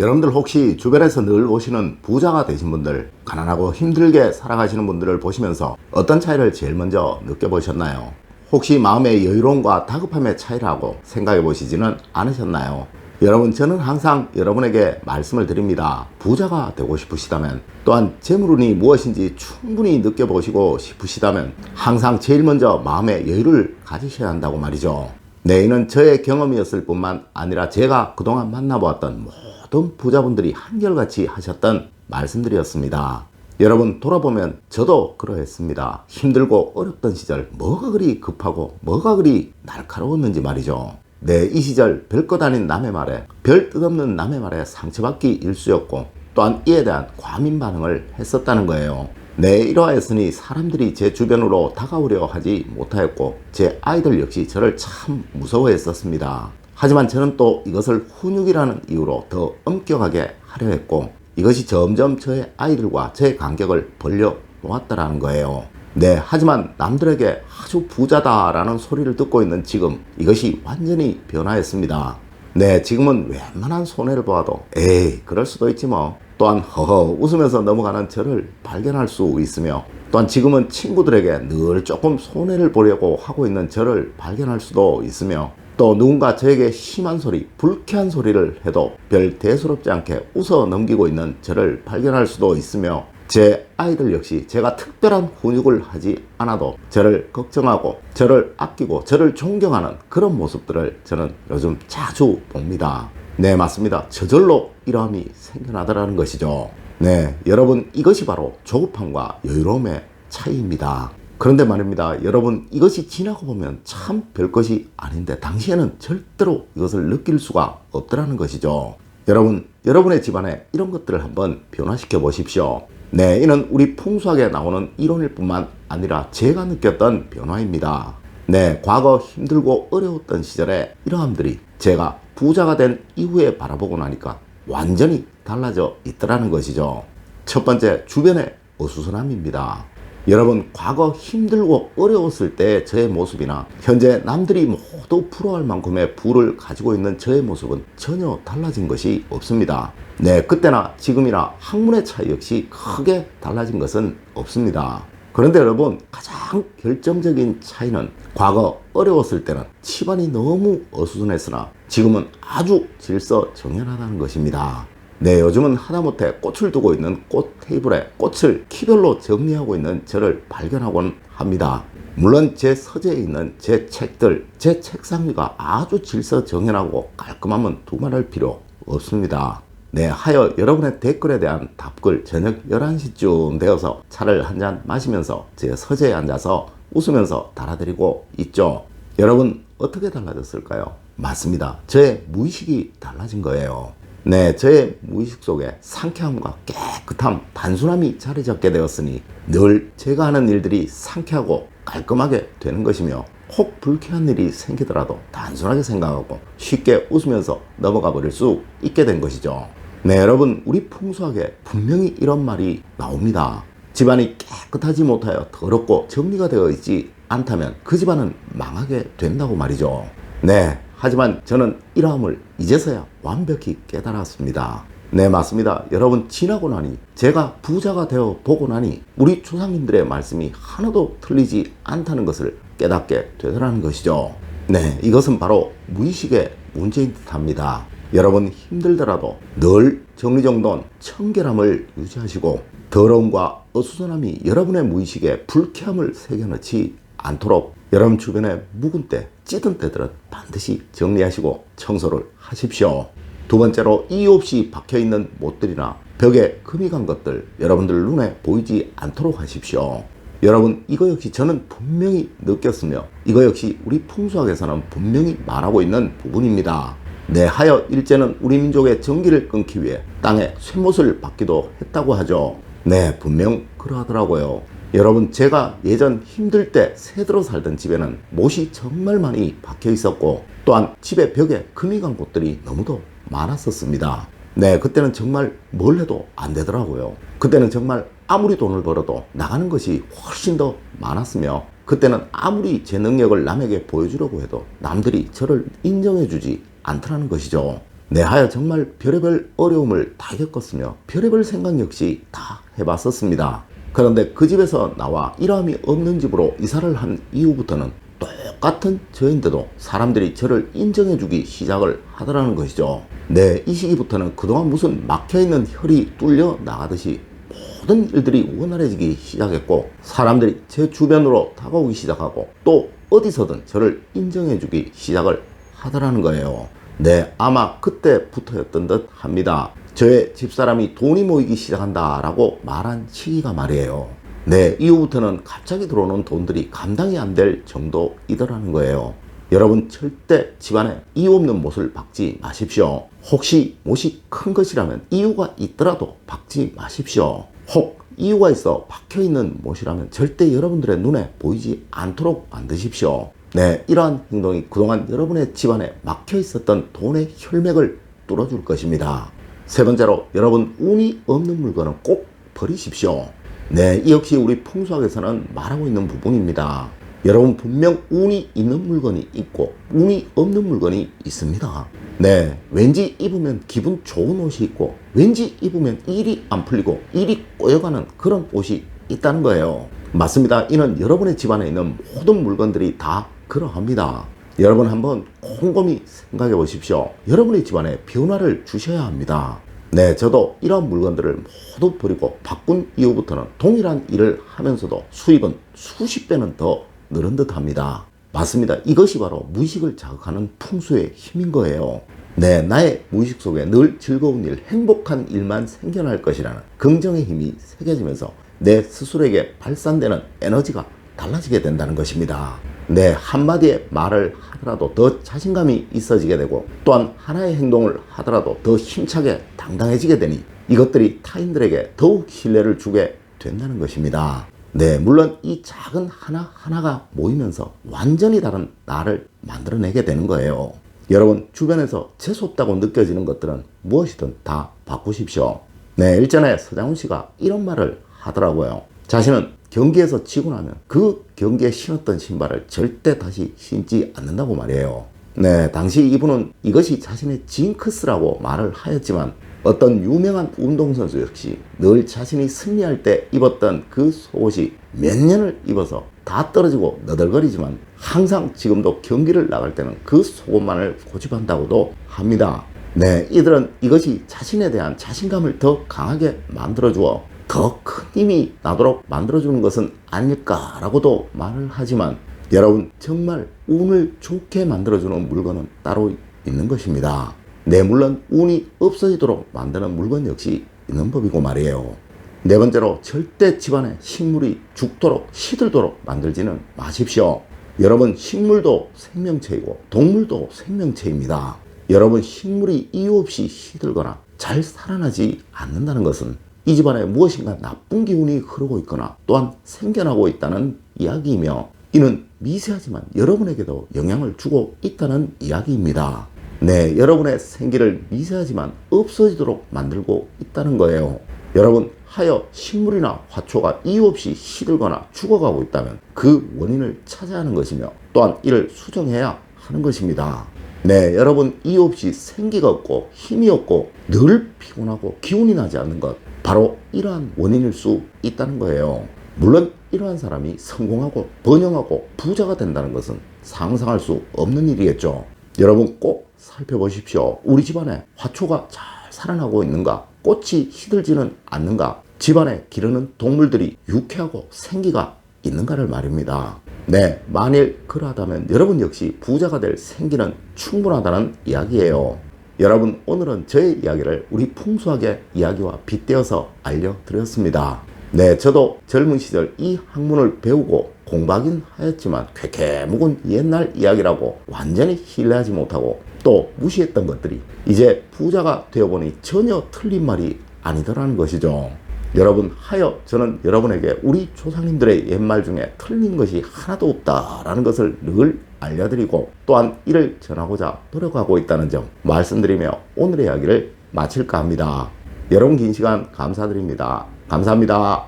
여러분들 혹시 주변에서 늘 보시는 부자가 되신 분들, 가난하고 힘들게 살아가시는 분들을 보시면서 어떤 차이를 제일 먼저 느껴보셨나요? 혹시 마음의 여유로움과 다급함의 차이라고 생각해 보시지는 않으셨나요? 여러분, 저는 항상 여러분에게 말씀을 드립니다. 부자가 되고 싶으시다면, 또한 재물운이 무엇인지 충분히 느껴보시고 싶으시다면 항상 제일 먼저 마음의 여유를 가지셔야 한다고 말이죠. 네, 이는 저의 경험이었을 뿐만 아니라 제가 그동안 만나보았던 모든 부자분들이 한결같이 하셨던 말씀들이었습니다. 여러분, 돌아보면 저도 그러했습니다. 힘들고 어렵던 시절 뭐가 그리 급하고 뭐가 그리 날카로웠는지 말이죠. 네, 이 시절 별것 아닌 남의 말에, 별 뜻없는 남의 말에 상처받기 일쑤였고, 또한 이에 대한 과민 반응을 했었다는 거예요. 네, 이러하였으니 사람들이 제 주변으로 다가오려 하지 못하였고, 제 아이들 역시 저를 참 무서워했었습니다. 하지만 저는 또 이것을 훈육이라는 이유로 더 엄격하게 하려 했고, 이것이 점점 저의 아이들과 저의 간격을 벌려 놓았다라는 거예요. 네, 하지만 남들에게 아주 부자다라는 소리를 듣고 있는 지금, 이것이 완전히 변화했습니다. 네, 지금은 웬만한 손해를 보아도 에이, 그럴 수도 있지 뭐, 또한 허허 웃으면서 넘어가는 저를 발견할 수 있으며, 또한 지금은 친구들에게 늘 조금 손해를 보려고 하고 있는 저를 발견할 수도 있으며, 또 누군가 저에게 심한 소리, 불쾌한 소리를 해도 별 대수롭지 않게 웃어 넘기고 있는 저를 발견할 수도 있으며, 제 아이들 역시 제가 특별한 훈육을 하지 않아도 저를 걱정하고 저를 아끼고 저를 존경하는 그런 모습들을 저는 요즘 자주 봅니다. 네, 맞습니다. 저절로 이러함이 생겨나더라는 것이죠. 네, 여러분, 이것이 바로 조급함과 여유로움의 차이입니다. 그런데 말입니다. 여러분, 이것이 지나고 보면 참 별것이 아닌데 당시에는 절대로 이것을 느낄 수가 없더라는 것이죠. 여러분, 여러분의 집안에 이런 것들을 한번 변화시켜 보십시오. 네, 이는 우리 풍수학에 나오는 이론일 뿐만 아니라 제가 느꼈던 변화입니다. 네, 과거 힘들고 어려웠던 시절에 이러함들이 제가 부자가 된 이후에 바라보고 나니까 완전히 달라져 있더라는 것이죠. 첫 번째, 주변의 어수선함입니다. 여러분, 과거 힘들고 어려웠을 때 저의 모습이나 현재 남들이 모두 부러워할 만큼의 부를 가지고 있는 저의 모습은 전혀 달라진 것이 없습니다. 네, 그때나 지금이나 학문의 차이 역시 크게 달라진 것은 없습니다. 그런데 여러분, 가장 결정적인 차이는 과거 어려웠을 때는 집안이 너무 어수선했으나 지금은 아주 질서정연하다는 것입니다. 네, 요즘은 하다못해 꽃을 두고 있는 꽃 테이블에 꽃을 키별로 정리하고 있는 저를 발견하곤 합니다. 물론 제 서재에 있는 제 책들, 제 책상 위가 아주 질서정연하고 깔끔하면 두말할 필요 없습니다. 네, 하여 여러분의 댓글에 대한 답글 저녁 11시쯤 되어서 차를 한잔 마시면서 제 서재에 앉아서 웃으면서 달아드리고 있죠. 여러분, 어떻게 달라졌을까요? 맞습니다. 저의 무의식이 달라진 거예요. 네, 저의 무의식 속에 상쾌함과 깨끗함, 단순함이 자리 잡게 되었으니 늘 제가 하는 일들이 상쾌하고 깔끔하게 되는 것이며, 혹 불쾌한 일이 생기더라도 단순하게 생각하고 쉽게 웃으면서 넘어가 버릴 수 있게 된 것이죠. 네, 여러분, 우리 풍수학에 분명히 이런 말이 나옵니다. 집안이 깨끗하지 못하여 더럽고 정리가 되어 있지 않다면 그 집안은 망하게 된다고 말이죠. 네, 하지만 저는 이러함을 이제서야 완벽히 깨달았습니다. 네, 맞습니다. 여러분, 지나고 나니, 제가 부자가 되어 보고 나니 우리 조상님들의 말씀이 하나도 틀리지 않다는 것을 깨닫게 되더라는 것이죠. 네, 이것은 바로 무의식의 문제인 듯합니다. 여러분, 힘들더라도 늘 정리정돈, 청결함을 유지하시고 더러움과 어수선함이 여러분의 무의식에 불쾌함을 새겨넣지 않도록 여러분 주변에 묵은 때, 찌든 때들은 반드시 정리하시고 청소를 하십시오. 두 번째로, 이유 없이 박혀있는 못들이나 벽에 금이 간 것들, 여러분들 눈에 보이지 않도록 하십시오. 여러분, 이거 역시 저는 분명히 느꼈으며 이거 역시 우리 풍수학에서는 분명히 말하고 있는 부분입니다. 네, 하여 일제는 우리 민족의 전기를 끊기 위해 땅에 쇠못을 박기도 했다고 하죠. 네, 분명 그러하더라고요. 여러분, 제가 예전 힘들 때 새들어 살던 집에는 못이 정말 많이 박혀 있었고, 또한 집의 벽에 금이 간 곳들이 너무도 많았었습니다. 네, 그때는 정말 뭘 해도 안 되더라고요. 그때는 정말 아무리 돈을 벌어도 나가는 것이 훨씬 더 많았으며, 그때는 아무리 제 능력을 남에게 보여주려고 해도 남들이 저를 인정해주지 않더라는 것이죠. 내 하여 정말 별의별 어려움을 다 겪었으며 별의별 생각 역시 다 해봤었습니다. 그런데 그 집에서 나와 일함이 없는 집으로 이사를 한 이후부터는 똑같은 저인데도 사람들이 저를 인정해주기 시작을 하더라는 것이죠. 이 시기부터는 그동안 무슨 막혀있는 혈이 뚫려 나가듯이 모든 일들이 원활해지기 시작했고, 사람들이 제 주변으로 다가오기 시작하고 또 어디서든 저를 인정해주기 시작을 하더라는 거예요. 아마 그때부터였던 듯 합니다. 저의 집사람이 돈이 모이기 시작한다 라고 말한 시기가 말이에요. 이후부터는 갑자기 들어오는 돈들이 감당이 안 될 정도이더라는 거예요. 여러분, 절대 집안에 이유 없는 못을 박지 마십시오. 혹시 못이 큰 것이라면 이유가 있더라도 박지 마십시오. 혹 이유가 있어 박혀있는 못이라면 절대 여러분들의 눈에 보이지 않도록 만드십시오. 이러한 행동이 그동안 여러분의 집안에 막혀 있었던 돈의 혈맥을 뚫어줄 것입니다. 세 번째로, 여러분, 운이 없는 물건은 꼭 버리십시오. 이 역시 우리 풍수학에서는 말하고 있는 부분입니다. 여러분, 분명 운이 있는 물건이 있고 운이 없는 물건이 있습니다. 왠지 입으면 기분 좋은 옷이 있고 왠지 입으면 일이 안 풀리고 일이 꼬여가는 그런 옷이 있다는 거예요. 맞습니다. 이는 여러분의 집안에 있는 모든 물건들이 다 그러합니다. 여러분, 한번 곰곰이 생각해 보십시오. 여러분의 집안에 변화를 주셔야 합니다. 저도 이런 물건들을 모두 버리고 바꾼 이후부터는 동일한 일을 하면서도 수입은 수십 배는 더 늘은 듯 합니다. 맞습니다. 이것이 바로 무의식을 자극하는 풍수의 힘인 거예요. 나의 무의식 속에 늘 즐거운 일, 행복한 일만 생겨날 것이라는 긍정의 힘이 새겨지면서 내 스스로에게 발산되는 에너지가 달라지게 된다는 것입니다. 한마디의 말을 하더라도 더 자신감이 있어지게 되고, 또한 하나의 행동을 하더라도 더 힘차게 당당해지게 되니 이것들이 타인들에게 더욱 신뢰를 주게 된다는 것입니다. 물론 이 작은 하나하나가 모이면서 완전히 다른 나를 만들어내게 되는 거예요. 여러분, 주변에서 재수없다고 느껴지는 것들은 무엇이든 다 바꾸십시오. 일전에 서장훈 씨가 이런 말을 하더라고요. 자신은 경기에서 지고 나면 그 경기에 신었던 신발을 절대 다시 신지 않는다고 말이에요. 당시 이분은 이것이 자신의 징크스라고 말을 하였지만, 어떤 유명한 운동선수 역시 늘 자신이 승리할 때 입었던 그 속옷이 몇 년을 입어서 다 떨어지고 너덜거리지만 항상 지금도 경기를 나갈 때는 그 속옷만을 고집한다고도 합니다. 이들은 이것이 자신에 대한 자신감을 더 강하게 만들어주어 더 큰 힘이 나도록 만들어주는 것은 아닐까라고도 말을 하지만, 여러분, 정말 운을 좋게 만들어주는 물건은 따로 있는 것입니다. 물론 운이 없어지도록 만드는 물건 역시 있는 법이고 말이에요. 네 번째로, 절대 집안에 식물이 죽도록 시들도록 만들지는 마십시오. 여러분, 식물도 생명체이고 동물도 생명체입니다. 여러분, 식물이 이유 없이 시들거나 잘 살아나지 않는다는 것은 이 집안에 무엇인가 나쁜 기운이 흐르고 있거나 또한 생겨나고 있다는 이야기이며, 이는 미세하지만 여러분에게도 영향을 주고 있다는 이야기입니다. 여러분의 생기를 미세하지만 없어지도록 만들고 있다는 거예요. 여러분, 하여 식물이나 화초가 이유 없이 시들거나 죽어가고 있다면 그 원인을 찾아야 하는 것이며, 또한 이를 수정해야 하는 것입니다. 여러분, 이유 없이 생기가 없고 힘이 없고 늘 피곤하고 기운이 나지 않는 것, 바로 이러한 원인일 수 있다는 거예요. 물론 이러한 사람이 성공하고 번영하고 부자가 된다는 것은 상상할 수 없는 일이겠죠. 여러분, 꼭 살펴보십시오. 우리 집안에 화초가 잘 살아나고 있는가? 꽃이 시들지는 않는가? 집안에 기르는 동물들이 유쾌하고 생기가 있는가를 말입니다. 만일 그러하다면 여러분 역시 부자가 될 생기는 충분하다는 이야기예요. 여러분, 오늘은 저의 이야기를 우리 풍수학의 이야기와 빗대어서 알려드렸습니다. 저도 젊은 시절 이 학문을 배우고 공부하긴 하였지만 쾌쾌 묵은 옛날 이야기라고 완전히 신뢰하지 못하고 또 무시했던 것들이 이제 부자가 되어보니 전혀 틀린 말이 아니더라는 것이죠. 여러분, 하여 저는 여러분에게 우리 조상님들의 옛말 중에 틀린 것이 하나도 없다라는 것을 늘 알려드리고 또한 이를 전하고자 노력하고 있다는 점 말씀드리며 오늘의 이야기를 마칠까 합니다. 여러분, 긴 시간 감사드립니다. 감사합니다.